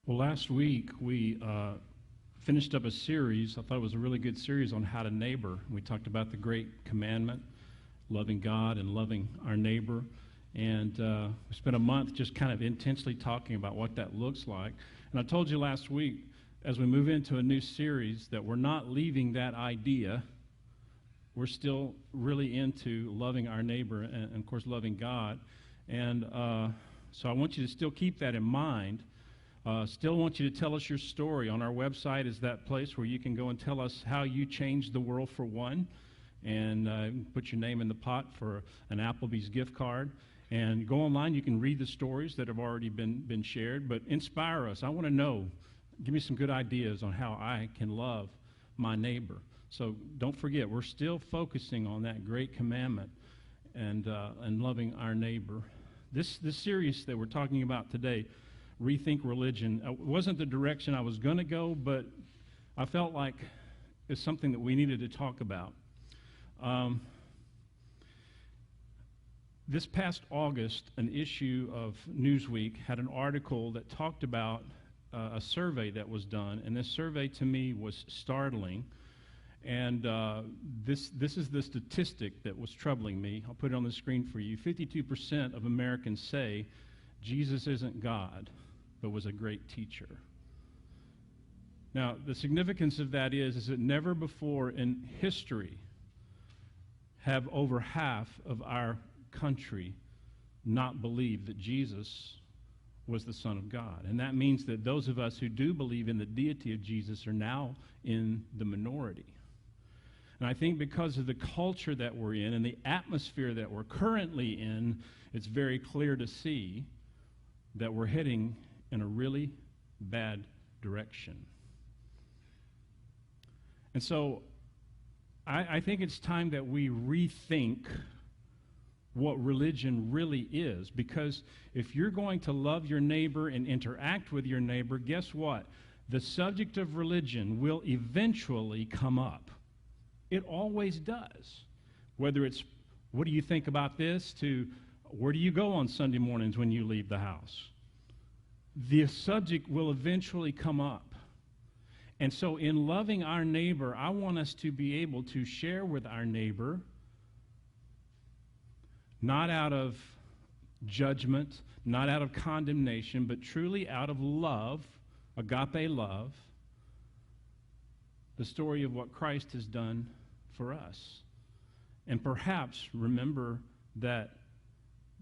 Well, last week we finished up a series. I thought it was a really good series on how to neighbor. We talked about the great commandment, loving God and loving our neighbor. And we spent a month just kind of intensely talking about what that looks like. And I told you last week, as we move into a new series, that we're not leaving that idea. We're still really into loving our neighbor and of course, loving God. And so I want you to still keep that in mind. Still want you to tell us your story. On our website is that place where you can go and tell us how you changed the world for one, and put your name in the pot for an Applebee's gift card. And go online, you can read the stories that have already been shared, but inspire us. I want to know, give me some good ideas on how I can love my neighbor. So don't forget, we're still focusing on that great commandment and loving our neighbor. This series that we're talking about today, Rethink Religion, wasn't the direction I was going to go, but I felt like it's something that we needed to talk about. This past August, an issue of Newsweek had an article that talked about a survey that was done, and this survey to me was startling. And this is the statistic that was troubling me. I'll put it on the screen for you. 52% of Americans say Jesus isn't God, but was a great teacher. Now, the significance of that is that never before in history have over half of our country not believed that Jesus was the Son of God. And that means that those of us who do believe in the deity of Jesus are now in the minority. And I think because of the culture that we're in and the atmosphere that we're currently in, it's very clear to see that we're heading in a really bad direction. And so I think it's time that we rethink what religion really is, because if you're going to love your neighbor and interact with your neighbor, guess what? The subject of religion will eventually come up. It always does. Whether it's, what do you think about this, to where do you go on Sunday mornings when you leave the house? The subject will eventually come up. And so in loving our neighbor, I want us to be able to share with our neighbor, not out of judgment, not out of condemnation, but truly out of love, agape love, the story of what Christ has done for us. And perhaps remember that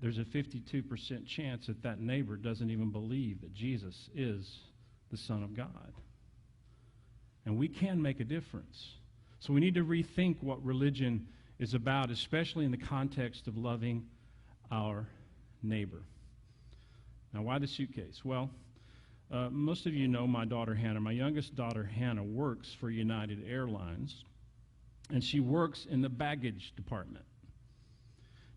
there's a 52% chance that that neighbor doesn't even believe that Jesus is the Son of God. And we can make a difference. So we need to rethink what religion is about, especially in the context of loving our neighbor. Now, why the suitcase? Well, most of you know my daughter Hannah. My youngest daughter Hannah works for United Airlines, and she works in the baggage department.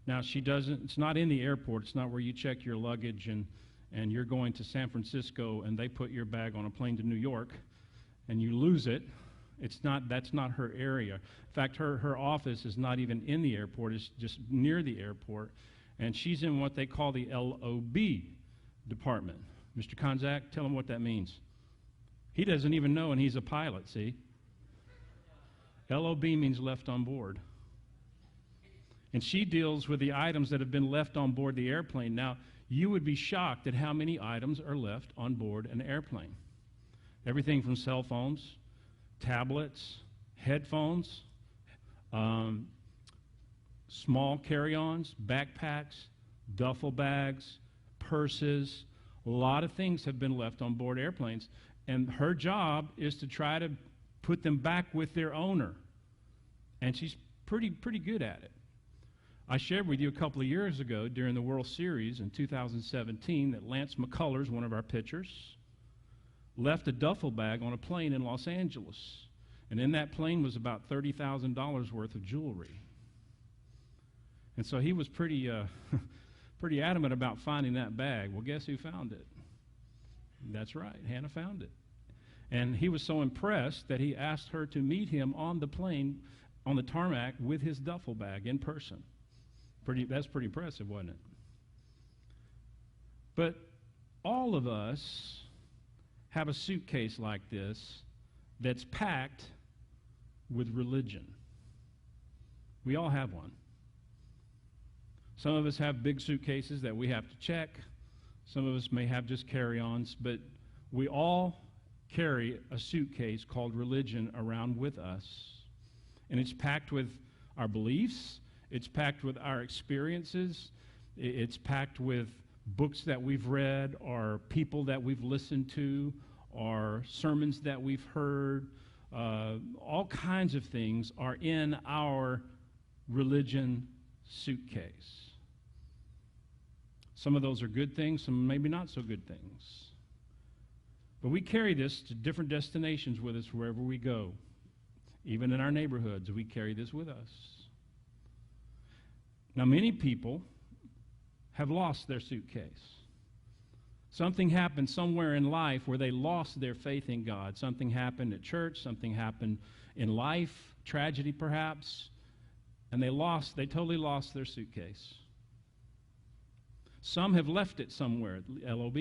Now, it's not in the airport. It's not where you check your luggage and you're going to San Francisco and they put your bag on a plane to New York and you lose it. That's not her area. In fact, her office is not even in the airport. It's just near the airport. And she's in what they call the LOB department. Mr. Konzak, tell him what that means. He doesn't even know, and he's a pilot, see? LOB means left on board. And she deals with the items that have been left on board the airplane. Now, you would be shocked at how many items are left on board an airplane. Everything from cell phones, tablets, headphones, small carry-ons, backpacks, duffel bags, purses. A lot of things have been left on board airplanes. And her job is to try to put them back with their owner. And she's pretty good at it. I shared with you a couple of years ago during the World Series in 2017 that Lance McCullers, one of our pitchers, left a duffel bag on a plane in Los Angeles. And in that plane was about $30,000 worth of jewelry. And so he was pretty adamant about finding that bag. Well, guess who found it? That's right, Hannah found it. And he was so impressed that he asked her to meet him on the plane, on the tarmac, with his duffel bag in person. That's pretty impressive, wasn't it? But all of us have a suitcase like this that's packed with religion. We all have one. Some of us have big suitcases that we have to check. Some of us may have just carry-ons, but we all carry a suitcase called religion around with us. And it's packed with our beliefs. It's packed with our experiences. It's packed with books that we've read, or people that we've listened to, or sermons that we've heard. All kinds of things are in our religion suitcase. Some of those are good things, some maybe not so good things. But we carry this to different destinations with us wherever we go. Even in our neighborhoods, we carry this with us. Now, many people have lost their suitcase. Something happened somewhere in life where they lost their faith in God. Something happened at church, something happened in life, tragedy perhaps, and they totally lost their suitcase. Some have left it somewhere, LOB.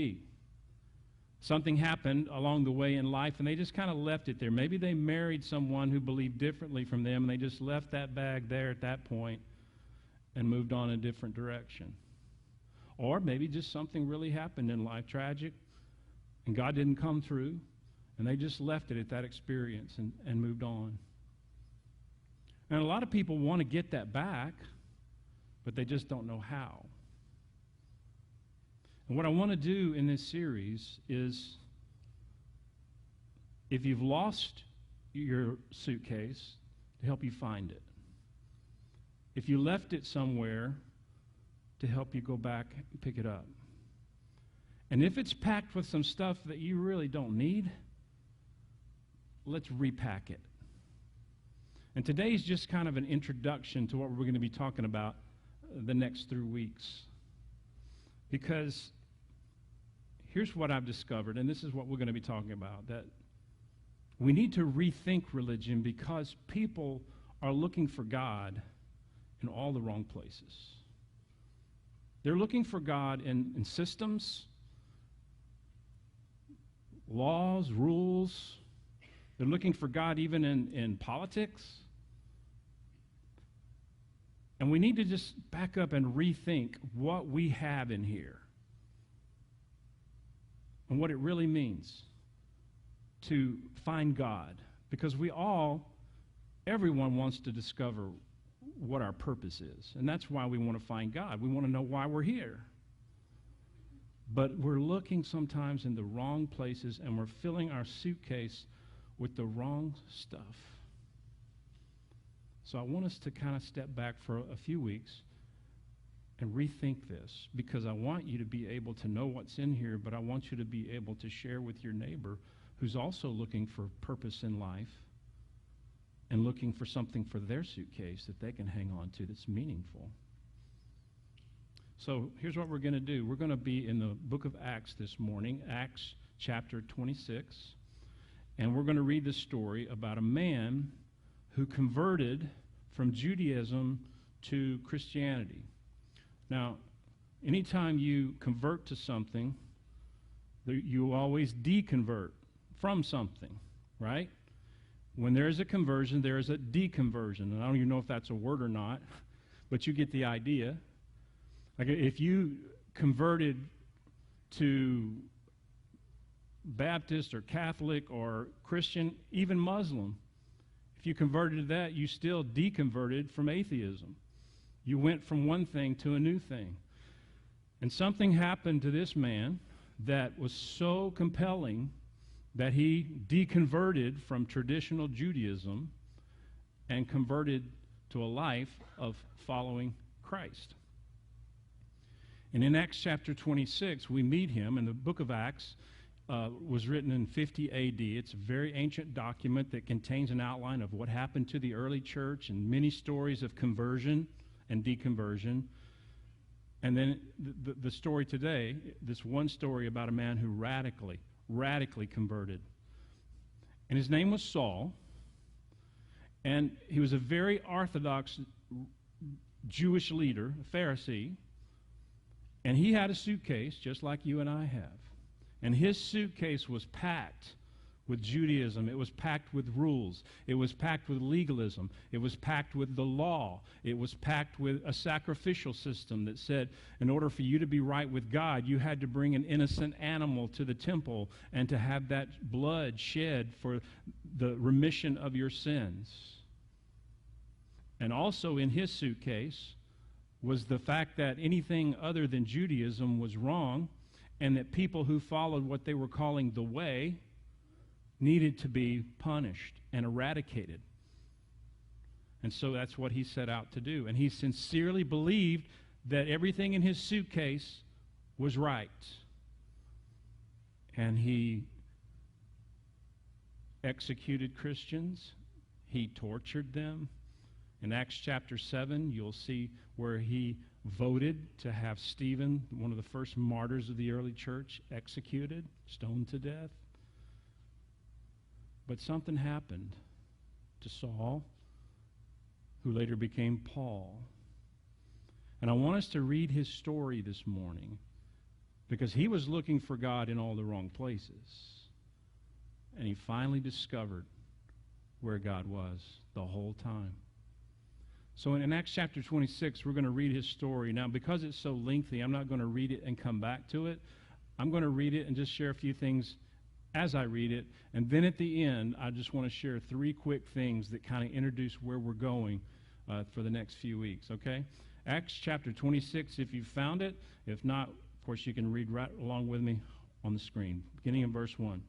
Something happened along the way in life, and they just kind of left it there. Maybe they married someone who believed differently from them, and they just left that bag there at that point and moved on a different direction. Or maybe just something really happened in life, tragic, and God didn't come through, and they just left it at that experience and moved on. And a lot of people want to get that back, but they just don't know how. And what I want to do in this series is, if you've lost your suitcase, to help you find it. If you left it somewhere, to help you go back and pick it up. And if it's packed with some stuff that you really don't need, let's repack it. And today's just kind of an introduction to what we're going to be talking about the next 3 weeks. Because here's what I've discovered, and this is what we're going to be talking about, that we need to rethink religion because people are looking for God in all the wrong places. They're looking for God in systems, laws, rules. They're looking for God even in politics. And we need to just back up and rethink what we have in here and what it really means to find God. Because everyone wants to discover what our purpose is. And that's why we want to find God. We want to know why we're here. But we're looking sometimes in the wrong places, and we're filling our suitcase with the wrong stuff. So I want us to kind of step back for a few weeks and rethink this, because I want you to be able to know what's in here, but I want you to be able to share with your neighbor who's also looking for purpose in life and looking for something for their suitcase that they can hang on to that's meaningful. So here's what we're going to do. We're going to be in the book of Acts this morning, Acts chapter 26, and we're going to read the story about a man who converted from Judaism to Christianity. Now, anytime you convert to something, you always deconvert from something, right? When there's a conversion, there's a deconversion. And I don't even know if that's a word or not, but you get the idea. Like if you converted to Baptist or Catholic or Christian, even Muslim, if you converted to that, you still deconverted from atheism. You went from one thing to a new thing. And something happened to this man that was so compelling that he deconverted from traditional Judaism and converted to a life of following Christ. And in Acts chapter 26, we meet him, and the book of Acts was written in 50 A.D. It's a very ancient document that contains an outline of what happened to the early church and many stories of conversion and deconversion. And then the story today, this one story about a man who radically converted. And his name was Saul, and he was a very orthodox Jewish leader, a Pharisee, and he had a suitcase just like you and I have. And his suitcase was packed with Judaism. It was packed with rules. It was packed with legalism. It was packed with the law. It was packed with a sacrificial system that said, in order for you to be right with God, you had to bring an innocent animal to the temple and to have that blood shed for the remission of your sins. And also in his suitcase was the fact that anything other than Judaism was wrong, and that people who followed what they were calling the way needed to be punished and eradicated. And so that's what he set out to do. And he sincerely believed that everything in his suitcase was right. And he executed Christians. He tortured them. In Acts chapter 7, you'll see where he voted to have Stephen, one of the first martyrs of the early church, executed, stoned to death. But something happened to Saul, who later became Paul. And I want us to read his story this morning, because he was looking for God in all the wrong places. And he finally discovered where God was the whole time. So in Acts chapter 26, we're going to read his story. Now, because it's so lengthy, I'm not going to read it and come back to it. I'm going to read it and just share a few things as I read it. And then at the end, I just want to share 3 quick things that kind of introduce where we're going for the next few weeks, okay? Acts chapter 26, if you found it. If not, of course, you can read right along with me on the screen, beginning in verse 1.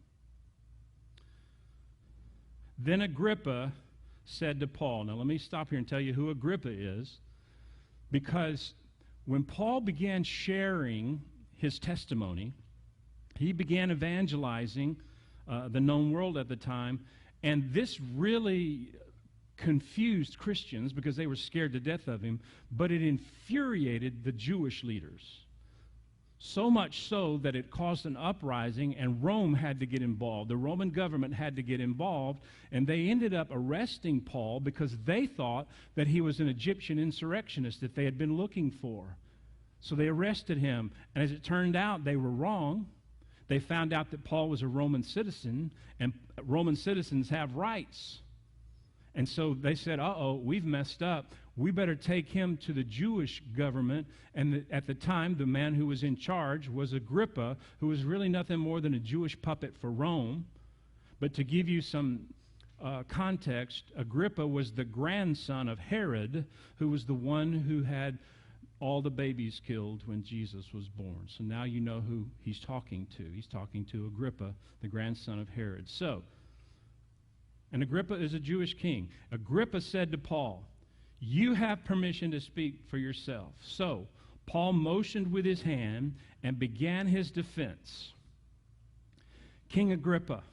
Then Agrippa said to Paul. Now, let me stop here and tell you who Agrippa is, because when Paul began sharing his testimony, he began evangelizing the known world at the time, and this really confused Christians because they were scared to death of him, but it infuriated the Jewish leaders. So much so that it caused an uprising, and Rome had to get involved. The Roman government had to get involved, and they ended up arresting Paul because they thought that he was an Egyptian insurrectionist that they had been looking for. So they arrested him, and as it turned out, they were wrong. They found out that Paul was a Roman citizen, and Roman citizens have rights. And so they said, uh-oh, we've messed up. We better take him to the Jewish government. And at the time, the man who was in charge was Agrippa, who was really nothing more than a Jewish puppet for Rome. But to give you some context, Agrippa was the grandson of Herod, who was the one who had all the babies killed when Jesus was born. So now you know who he's talking to. He's talking to Agrippa, the grandson of Herod. And Agrippa is a Jewish king. Agrippa said to Paul, "You have permission to speak for yourself." So Paul motioned with his hand and began his defense. "King Agrippa,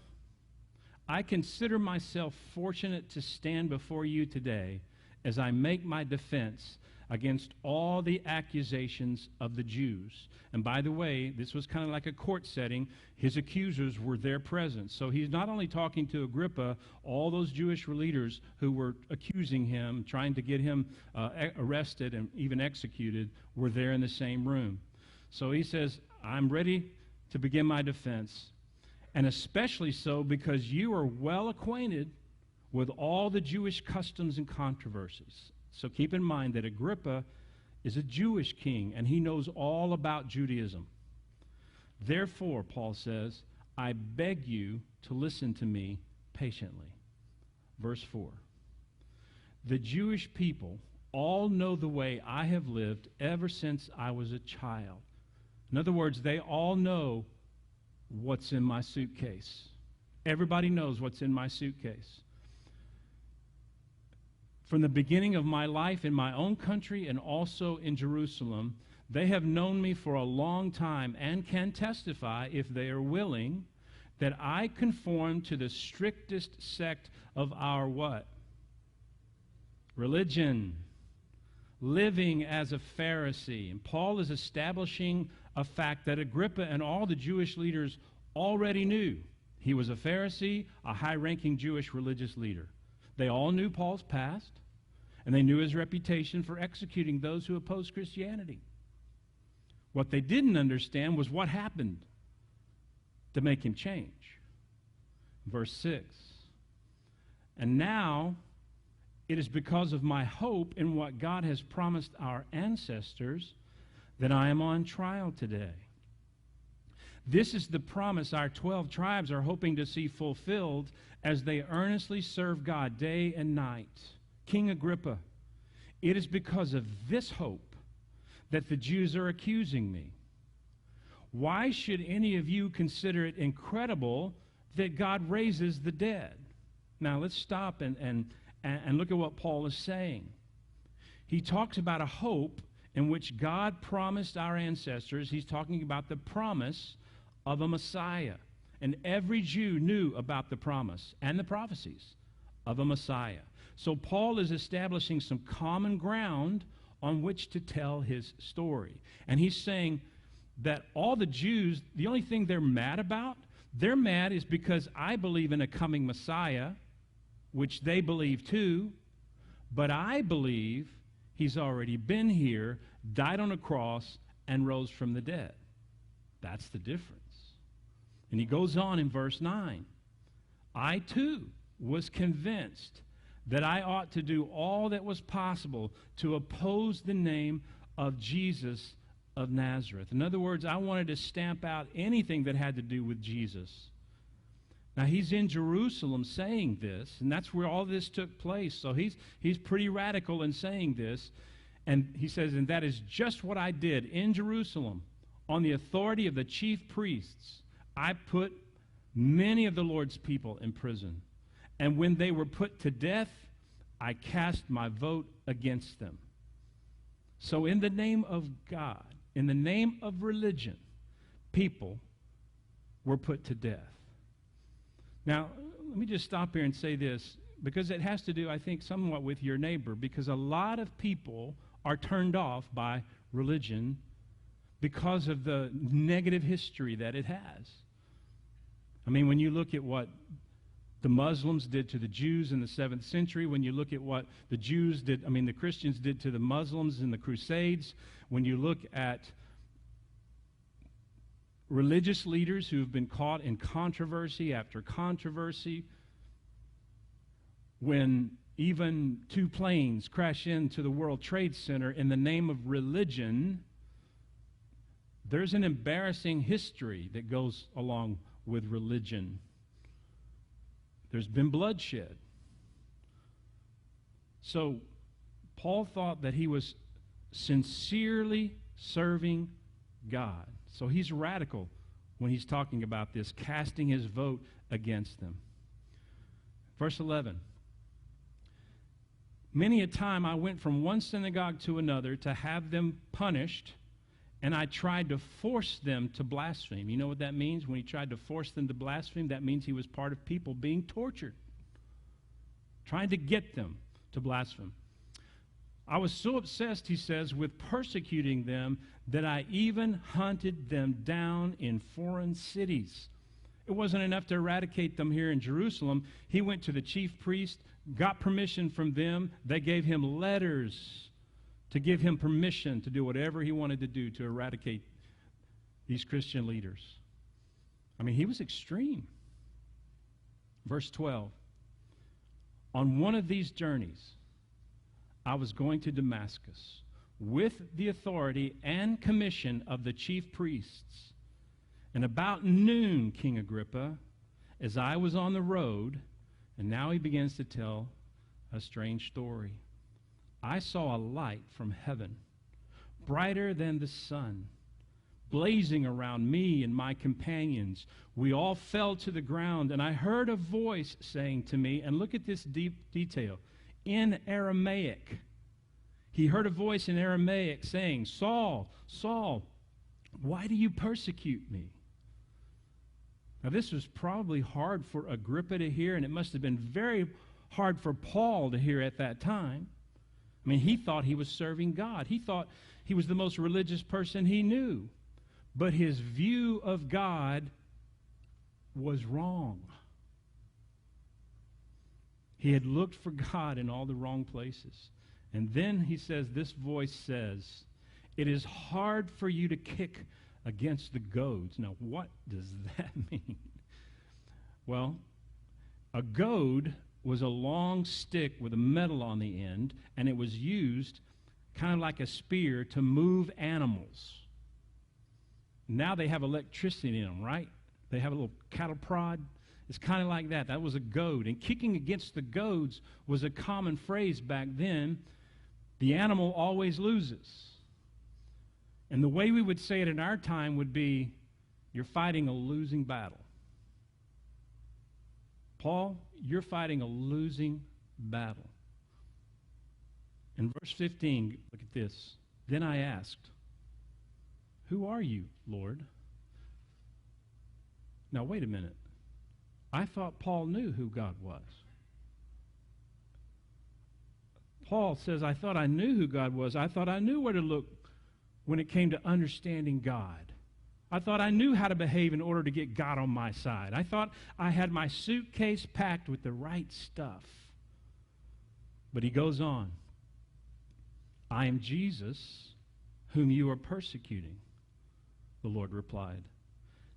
I consider myself fortunate to stand before you today as I make my defense against all the accusations of the Jews." And by the way, this was kind of like a court setting. His accusers were there present. So he's not only talking to Agrippa, all those Jewish leaders who were accusing him, trying to get him arrested and even executed, were there in the same room. So he says, "I'm ready to begin my defense, and especially so because you are well acquainted with all the Jewish customs and controversies." So keep in mind that Agrippa is a Jewish king, and he knows all about Judaism. "Therefore," Paul says, "I beg you to listen to me patiently." Verse 4. "The Jewish people all know the way I have lived ever since I was a child." In other words, they all know what's in my suitcase. Everybody knows what's in my suitcase. From the beginning of my life in my own country and also in Jerusalem, they have known me for a long time and can testify, if they are willing, that I conform to the strictest sect of our what? Religion. Living as a Pharisee. And Paul is establishing a fact that Agrippa and all the Jewish leaders already knew. He was a Pharisee, a high-ranking Jewish religious leader. They all knew Paul's past, and they knew his reputation for executing those who opposed Christianity. What they didn't understand was what happened to make him change. Verse 6. And now it is because of my hope in what God has promised our ancestors that I am on trial today. This is the promise our 12 tribes are hoping to see fulfilled as they earnestly serve God day and night. King Agrippa, it is because of this hope that the Jews are accusing me. Why should any of you consider it incredible that God raises the dead? Now let's stop and look at what Paul is saying. He talks about a hope in which God promised our ancestors. He's talking about the promise of a Messiah. And every Jew knew about the promise and the prophecies of a Messiah. So Paul is establishing some common ground on which to tell his story. And he's saying that all the Jews, the only thing they're mad about, they're mad is because I believe in a coming Messiah, which they believe too, but I believe he's already been here, died on a cross, and rose from the dead. That's the difference. And he goes on in verse 9. I too was convinced that I ought to do all that was possible to oppose the name of Jesus of Nazareth. In other words, I wanted to stamp out anything that had to do with Jesus. Now, he's in Jerusalem saying this, and that's where all this took place. So he's pretty radical in saying this. And he says, and that is just what I did in Jerusalem. On the authority of the chief priests, I put many of the Lord's people in prison. And when they were put to death, I cast my vote against them. So in the name of God, in the name of religion, people were put to death. Now, let me just stop here and say this, because it has to do, I think, somewhat with your neighbor, because a lot of people are turned off by religion because of the negative history that it has. I mean, when you look at what the Muslims did to the Jews in the 7th century, when you look at what the Christians did to the Muslims in the Crusades, when you look at religious leaders who have been caught in controversy after controversy, when even 2 planes crash into the World Trade Center in the name of religion, there's an embarrassing history that goes along with religion. There's been bloodshed. So Paul thought that he was sincerely serving God. So he's radical when he's talking about this, casting his vote against them. Verse 11. Many a time I went from one synagogue to another to have them punished, and I tried to force them to blaspheme. You know what that means? When he tried to force them to blaspheme, that means he was part of people being tortured, trying to get them to blaspheme. I was so obsessed, he says, with persecuting them that I even hunted them down in foreign cities. It wasn't enough to eradicate them here in Jerusalem. He went to the chief priest, got permission from them. They gave him letters to give him permission to do whatever he wanted to do to eradicate these Christian leaders. I mean, he was extreme. Verse 12. On one of these journeys, I was going to Damascus with the authority and commission of the chief priests. And about noon, King Agrippa, as I was on the road, and now he begins to tell a strange story. I saw a light from heaven, brighter than the sun, blazing around me and my companions. We all fell to the ground, and I heard a voice saying to me, and look at this deep detail, in Aramaic. He heard a voice in Aramaic saying, Saul, Saul, why do you persecute me? Now, this was probably hard for Agrippa to hear, and it must have been very hard for Paul to hear at that time. I mean, he thought he was serving God. He thought he was the most religious person he knew. But his view of God was wrong. He had looked for God in all the wrong places. And then he says, this voice says, it is hard for you to kick against the goads. Now, what does that mean? Well, a goad was a long stick with a metal on the end, and it was used kind of like a spear to move animals. Now they have electricity in them, right? They have a little cattle prod. It's kind of like that. That was a goad. And kicking against the goads was a common phrase back then. The animal always loses. And the way we would say it in our time would be, you're fighting a losing battle. Paul, you're fighting a losing battle. In verse 15, look at this. Then I asked, who are you, Lord? Now, wait a minute. I thought Paul knew who God was. Paul says, I thought I knew who God was. I thought I knew where to look when it came to understanding God. I thought I knew how to behave in order to get God on my side. I thought I had my suitcase packed with the right stuff. But he goes on. I am Jesus, whom you are persecuting, the Lord replied.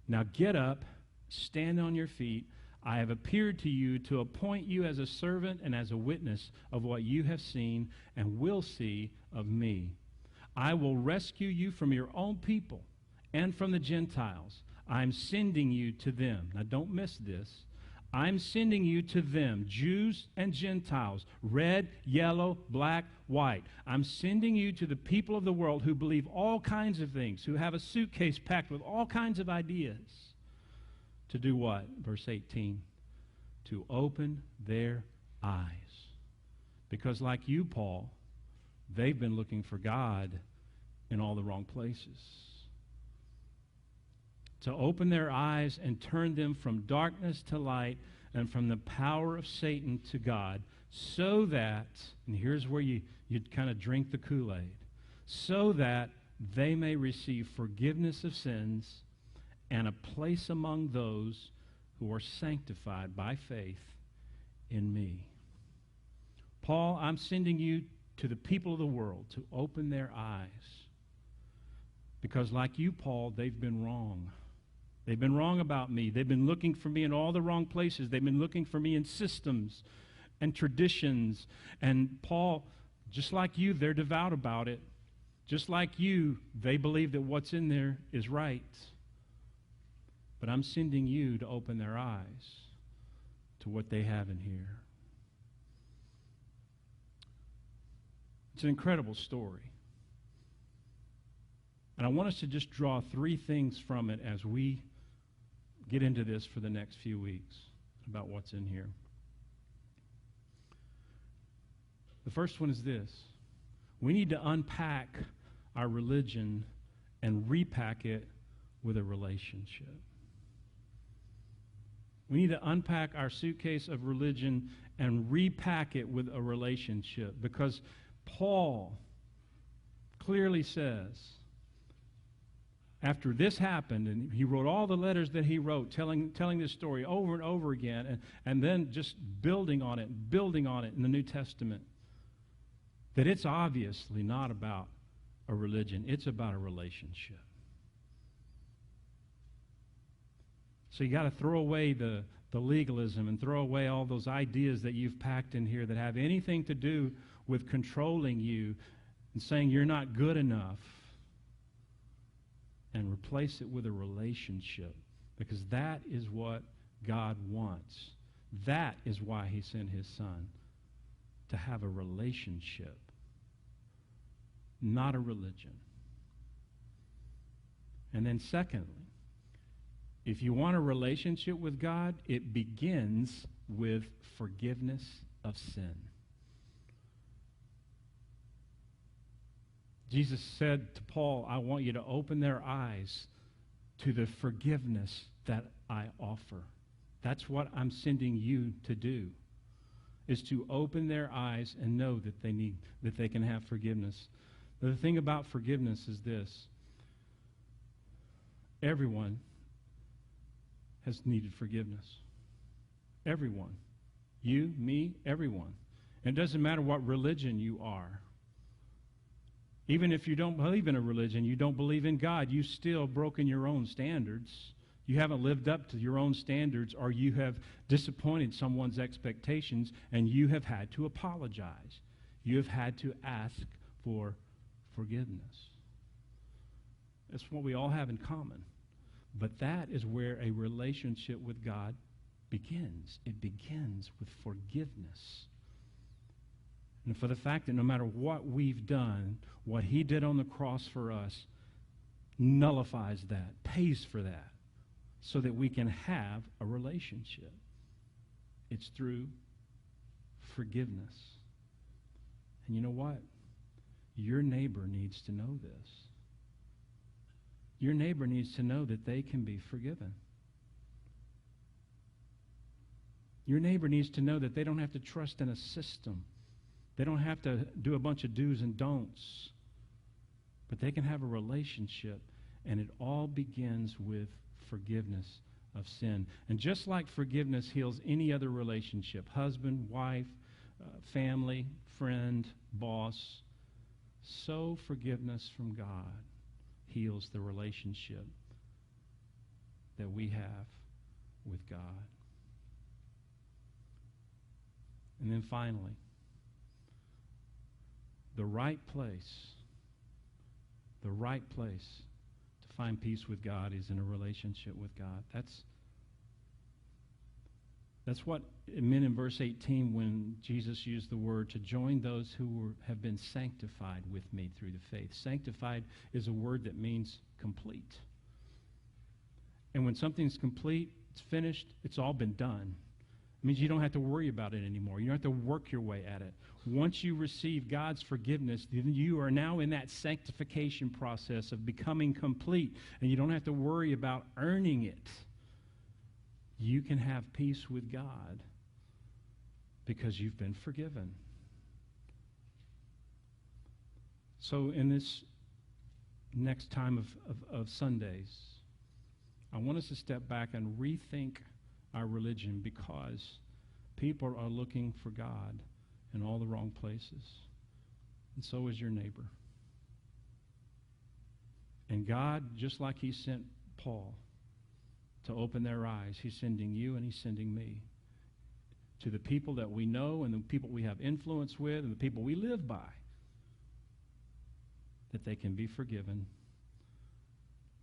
Now get up, stand on your feet. I have appeared to you to appoint you as a servant and as a witness of what you have seen and will see of me. I will rescue you from your own people and from the Gentiles. I'm sending you to them. Now don't miss this. I'm sending you to them, Jews and Gentiles, red, yellow, black, white. I'm sending you to the people of the world who believe all kinds of things, who have a suitcase packed with all kinds of ideas. To do what? Verse 18. To open their eyes. Because like you, Paul, they've been looking for God in all the wrong places. To open their eyes and turn them from darkness to light and from the power of Satan to God, so that, and here's where you kind of drink the Kool-Aid, so that they may receive forgiveness of sins and a place among those who are sanctified by faith in me. Paul, I'm sending you to the people of the world to open their eyes. Because like you, Paul, they've been wrong. They've been wrong about me. They've been looking for me in all the wrong places. They've been looking for me in systems and traditions. And Paul, just like you, they're devout about it. Just like you, they believe that what's in there is right. But I'm sending you to open their eyes to what they have in here. It's an incredible story. And I want us to just draw three things from it as we get into this for the next few weeks about what's in here. The first one is this. We need to unpack our religion and repack it with a relationship. We need to unpack our suitcase of religion and repack it with a relationship, because Paul clearly says, after this happened, and he wrote all the letters that he wrote, telling this story over and over again, and then just building on it in the New Testament, that it's obviously not about a religion, it's about a relationship. So you got to throw away the legalism and throw away all those ideas that you've packed in here that have anything to do with controlling you and saying you're not good enough, and replace it with a relationship, because that is what God wants. That is why he sent his son, to have a relationship, not a religion. And then secondly, if you want a relationship with God, it begins with forgiveness of sin. Jesus said to Paul, I want you to open their eyes to the forgiveness that I offer. That's what I'm sending you to do, is to open their eyes and know that they can have forgiveness. The thing about forgiveness is this. Everyone has needed forgiveness. Everyone. You, me, everyone. And it doesn't matter what religion you are. Even if you don't believe in a religion, you don't believe in God, you've still broken your own standards. You haven't lived up to your own standards, or you have disappointed someone's expectations, and you have had to apologize. You have had to ask for forgiveness. That's what we all have in common. But that is where a relationship with God begins. It begins with forgiveness. And for the fact that no matter what we've done, what he did on the cross for us nullifies that, pays for that, so that we can have a relationship. It's through forgiveness. And you know what? Your neighbor needs to know this. Your neighbor needs to know that they can be forgiven. Your neighbor needs to know that they don't have to trust in a system. They don't have to do a bunch of do's and don'ts. But they can have a relationship, and it all begins with forgiveness of sin. And just like forgiveness heals any other relationship, husband, wife, family, friend, boss, so forgiveness from God heals the relationship that we have with God. And then finally, the right place to find peace with God is in a relationship with God. That's what it meant in verse 18 when Jesus used the word to join those who have been sanctified with me through the faith. Sanctified is a word that means complete. And when something's complete, it's finished, it's all been done. It means you don't have to worry about it anymore. You don't have to work your way at it. Once you receive God's forgiveness, then you are now in that sanctification process of becoming complete, and you don't have to worry about earning it. You can have peace with God because you've been forgiven. So in this next time of Sundays, I want us to step back and rethink our religion, because people are looking for God in all the wrong places. And so is your neighbor. And God, just like he sent Paul to open their eyes, he's sending you and he's sending me to the people that we know and the people we have influence with and the people we live by, that they can be forgiven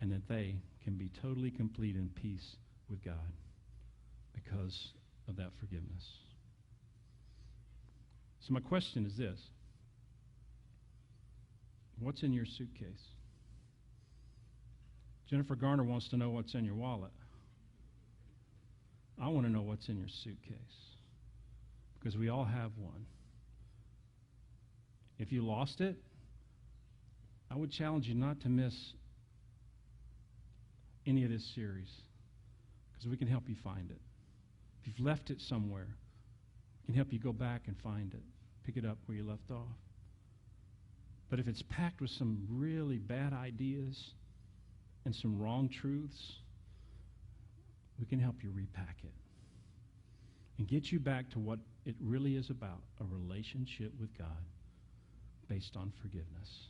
and that they can be totally complete in peace with God because of that forgiveness. So my question is this: what's in your suitcase? Jennifer Garner wants to know what's in your wallet. I want to know what's in your suitcase, because we all have one. If you lost it, I would challenge you not to miss any of this series, because we can help you find it. If you've left it somewhere, we can help you go back and find it, pick it up where you left off. But if it's packed with some really bad ideas and some wrong truths, we can help you repack it and get you back to what it really is about, a relationship with God based on forgiveness.